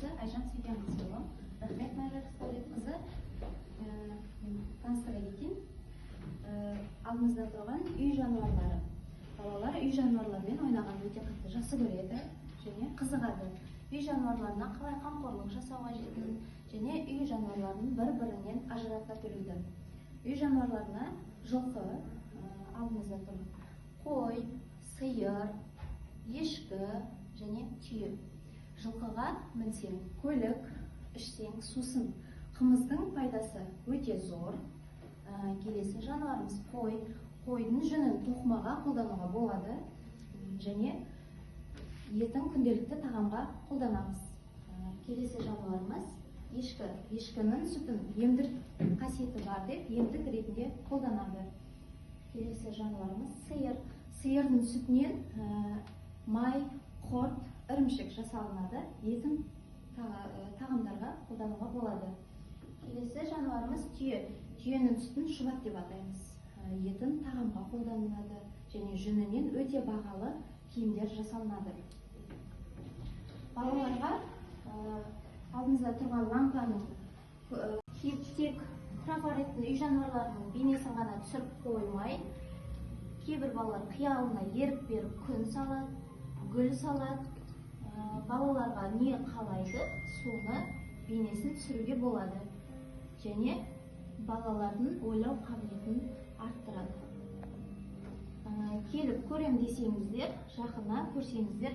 жүргізушісі Айжан Сүйгенқызы. Рахмет, Майра Рысдәулетқызы. Таныстыра кетейін. Алдымызда тұрған үй жануарлары. Балалар үй жануарлармен ойнағанды өте қатты жақсы көреді және қызығады. Үй жануарларына қалай қамқорлық жасауға жетін және үй жануарларын бір-бірінен ажырата білуді. Үй жануарларына жылқы, алдымызда тұр, қой, сиыр, ешкі және түйе. Жылқыға мінсең, көлік ішсең, сусын. Қымыздың пайдасы өте зор. Келесі жануарымыз қой. Қойдың жүнін тоқымаға қолдануға болады және етін күнделікті тағамға қолданамыз. Келесі жануарымыз ешкі. Ешкінің сүтін емдік қасиеті бар деп емдік ретінде қолданады. Келесі жануарымыз сиыр. Сиырдың сүтінен май, құрт, ірімшік жасалынады. Етін тағамдарға қолдануға болады. Келесі жануарымыз түйе. Түйенің сүтін шұбат деп атаймыз. Етін тағамға қолданылады және жүнінен өте бағалы киімдер жасалынады. Балаларға алдымызда тұрған лампаның тек трафареттің үй жануарларының бейнесін ғана түсіріп қоймай, кейбір балалар қиялына ерік беріп күн салады, гүл салады. Балаларға не қалайды, соны бейнесін түсіруге болады және балалардың ойлау қабілетін арттырады. Келіп көрем десеңіздер, жақына көрсеңіздер